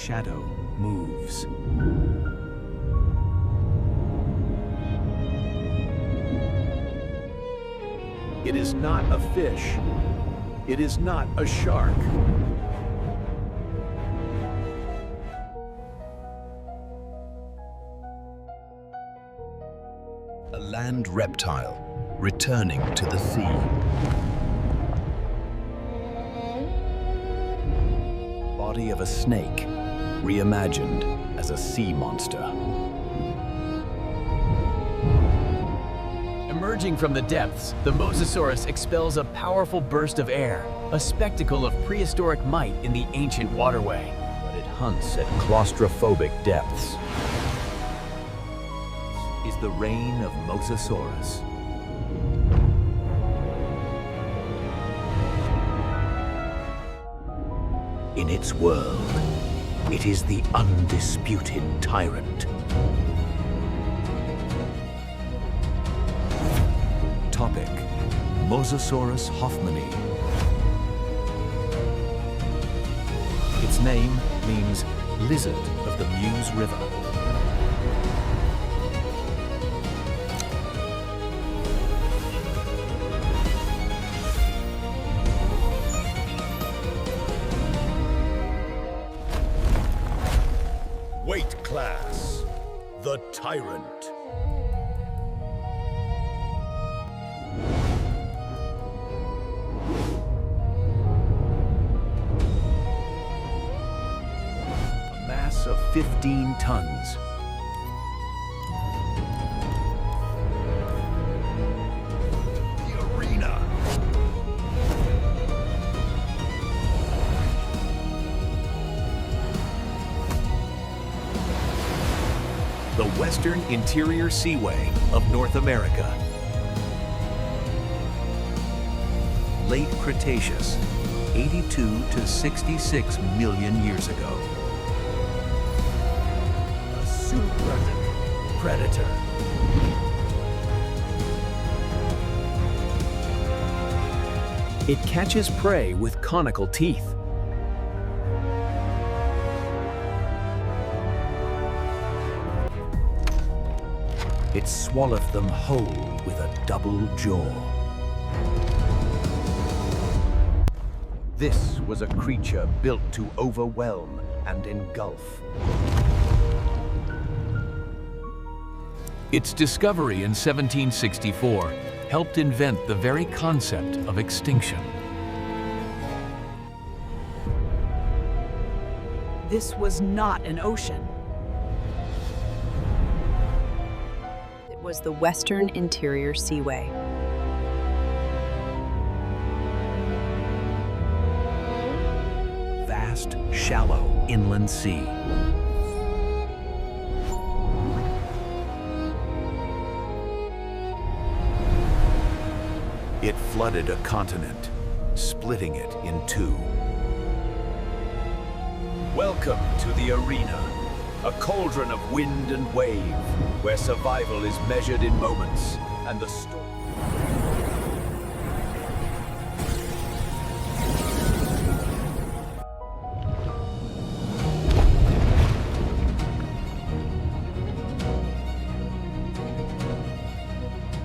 shadow moves. It is not a fish. It is not a shark. A land reptile returning to the sea. Body of a snake reimagined as a sea monster. Emerging from the depths, the Mosasaurus expels a powerful burst of air, a spectacle of prehistoric might in the ancient waterway. But it hunts at claustrophobic depths. Is the reign of Mosasaurus. In its world, it is the undisputed tyrant. Topic: Mosasaurus hoffmanni. Its name means lizard of the Meuse River. Weight class: the tyrant. Of 15 tons. The arena. The Western Interior Seaway of North America. Late Cretaceous, 82 to 66 million years ago. Predator. It catches prey with conical teeth. It swalloweth them whole with a double jaw. This was a creature built to overwhelm and engulf. Its discovery in 1764 helped invent the very concept of extinction. This was not an ocean. It was the Western Interior Seaway. Vast, shallow inland sea. It flooded a continent, splitting it in two. Welcome to the arena, a cauldron of wind and wave, where survival is measured in moments, and the storm.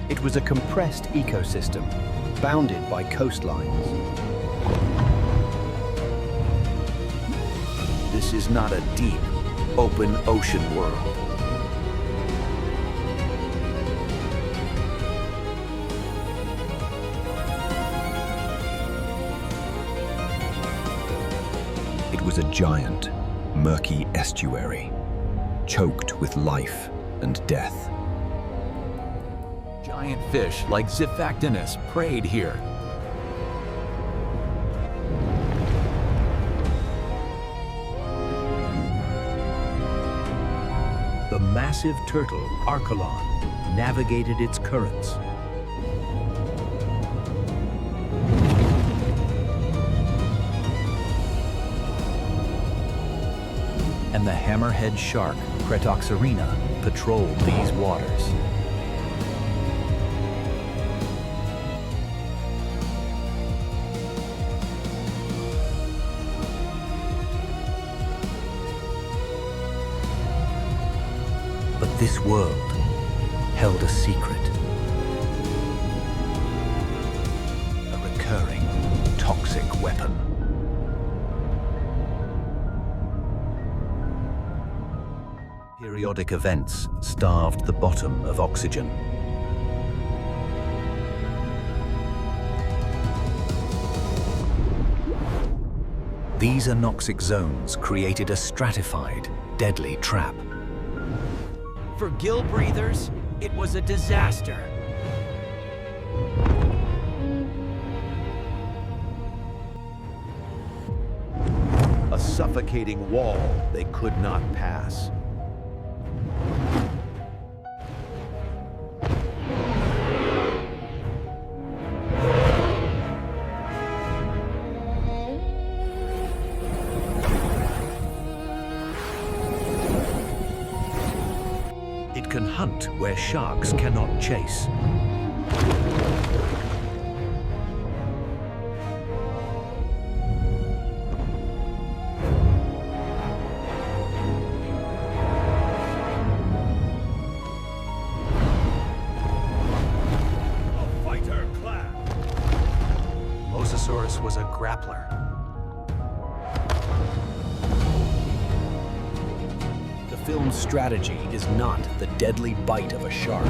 It was a compressed ecosystem, bounded by coastlines. This is not a deep, open ocean world. It was a giant, murky estuary, choked with life and death. Giant fish like Xiphactinus preyed here. The massive turtle, Archelon, navigated its currents. And the hammerhead shark, Cretoxarina, patrolled these waters. But this world held a secret. A recurring, toxic weapon. Periodic events starved the bottom of oxygen. These anoxic zones created a stratified, deadly trap. For gill breathers, it was a disaster. A suffocating wall they could not pass. It can hunt where sharks cannot chase. Mosasaurus was a grappler. The film's strategy is not the deadly bite of a shark.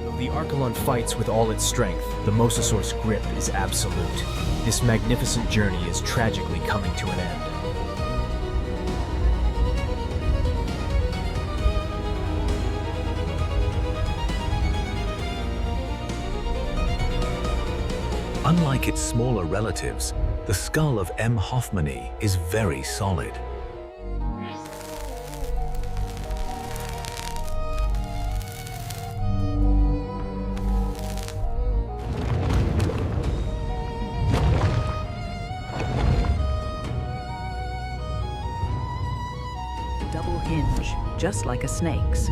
Though the Archelon fights with all its strength, the Mosasaur's grip is absolute. This magnificent journey is tragically coming to an end. Unlike its smaller relatives, the skull of M. hoffmanni is very solid. Double hinge, just like a snake's.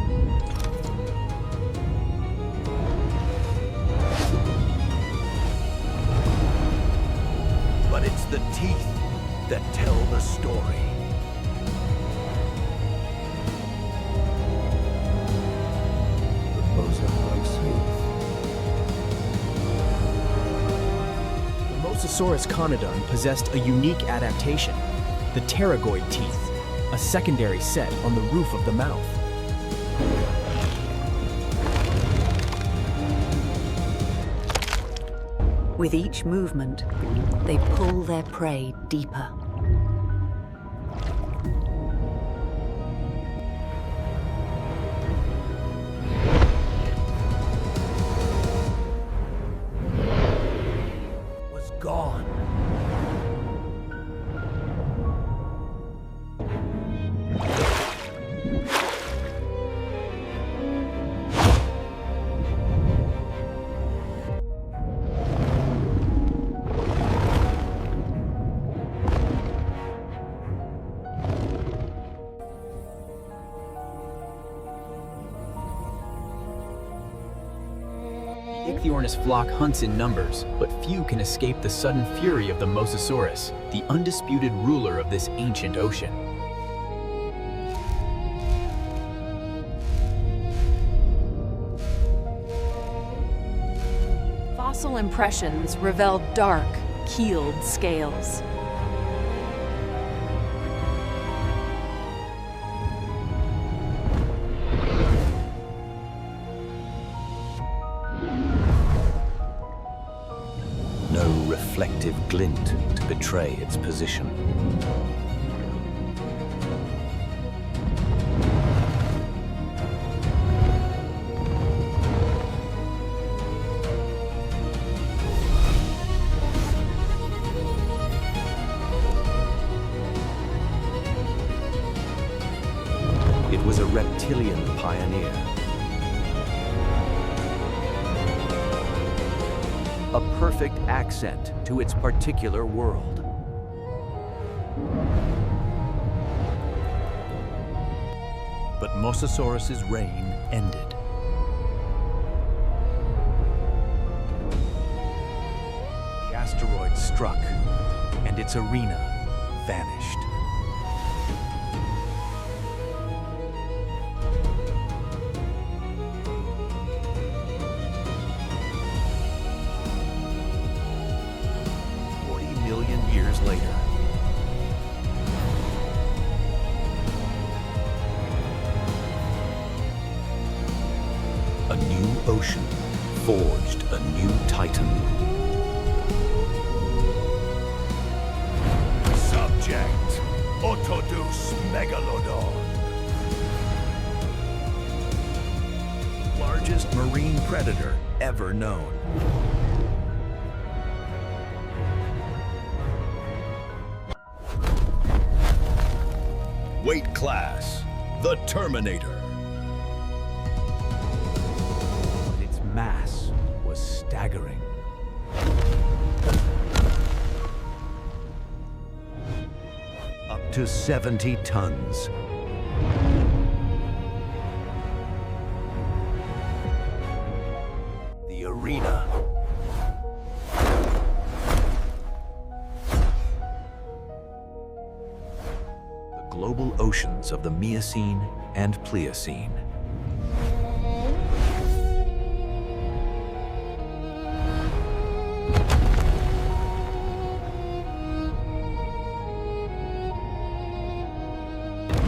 But it's the teeth that tell the story. The Mosasaurus conodon possessed a unique adaptation, the pterygoid teeth, a secondary set on the roof of the mouth. With each movement, they pull their prey deeper. Was gone. Ichthyornis flock hunts in numbers, but few can escape the sudden fury of the Mosasaurus, the undisputed ruler of this ancient ocean. Fossil impressions reveal dark, keeled scales. No reflective glint to betray its position. It was a reptilian pioneer. A perfect accent to its particular world. But Mosasaurus's reign ended. The asteroid struck, and its arena vanished. million years later. A new ocean forged a new titan. Subject, Autodus Megalodon. Largest marine predator ever known. Weight class, the Terminator. But its mass was staggering. Up to 70 tons. The arena. The global oceans of the Miocene and Pliocene.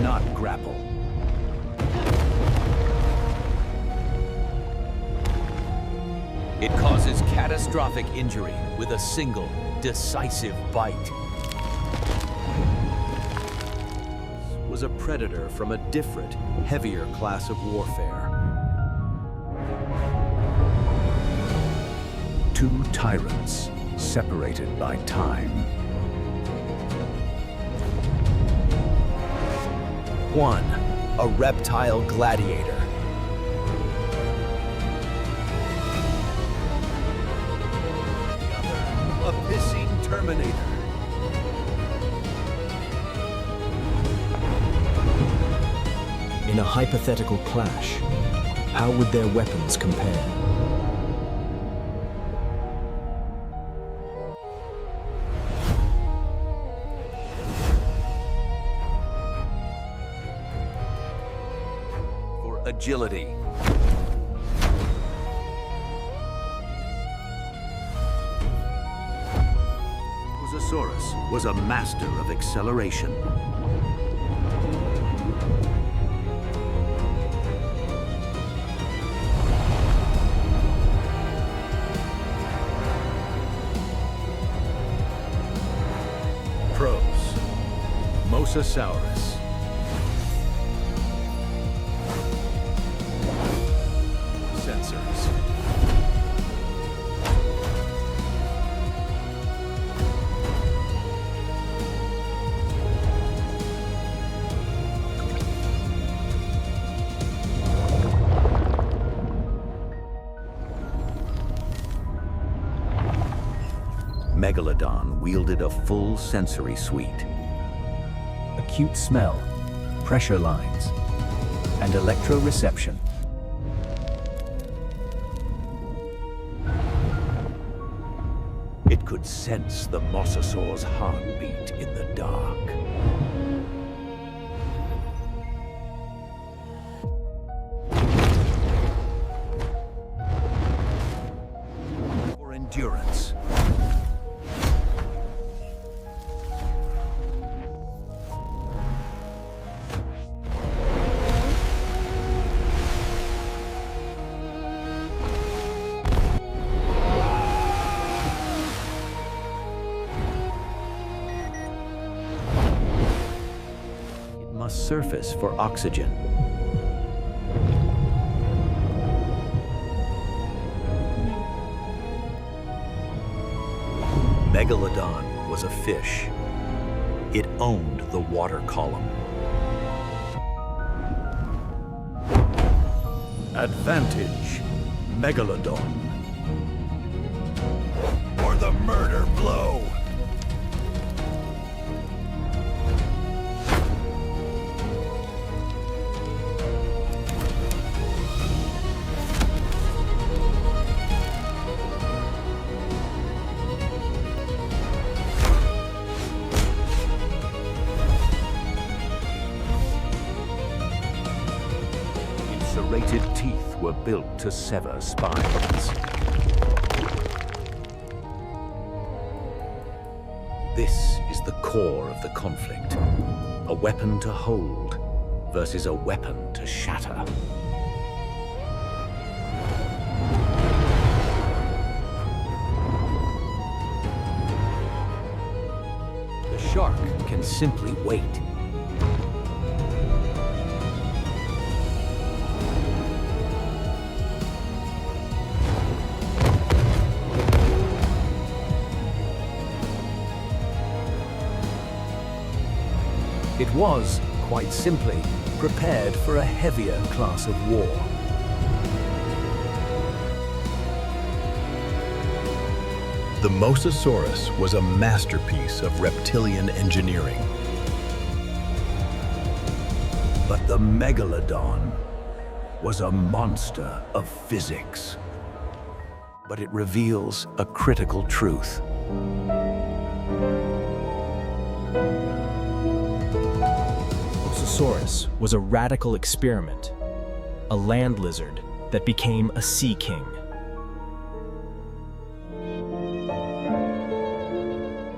Not grapple. It causes catastrophic injury with a single, decisive bite. Was a predator from a different, heavier class of warfare. Two tyrants separated by time. One, a reptile gladiator. The other, a hissing terminator. In a hypothetical clash, how would their weapons compare? Agility. Mosasaurus was a master of acceleration. Pros. Mosasaurus. Sensors. Megalodon wielded a full sensory suite. Acute smell, pressure lines, and electroreception. It could sense the mosasaur's heartbeat in the dark. For endurance. Must surface for oxygen. Megalodon was a fish. It owned the water column. Advantage, Megalodon. Or the murder blow. Serrated teeth were built to sever spines. This is the core of the conflict. A weapon to hold versus a weapon to shatter. The shark can simply wait. It was, quite simply, prepared for a heavier class of war. The Mosasaurus was a masterpiece of reptilian engineering. But the Megalodon was a monster of physics. But it reveals a critical truth. Mosasaurus was a radical experiment, a land lizard that became a sea king.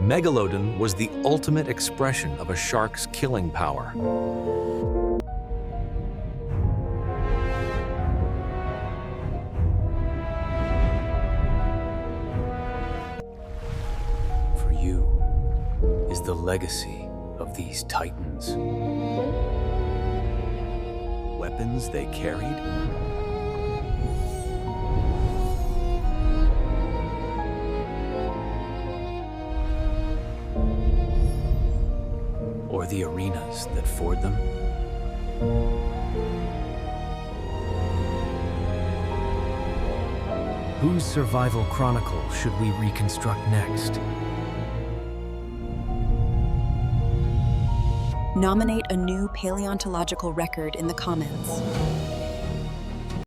Megalodon was the ultimate expression of a shark's killing power. For you is the legacy of these titans. Weapons they carried, or the arenas that fought them? Whose survival chronicle should we reconstruct next? Nominate a new paleontological record in the comments.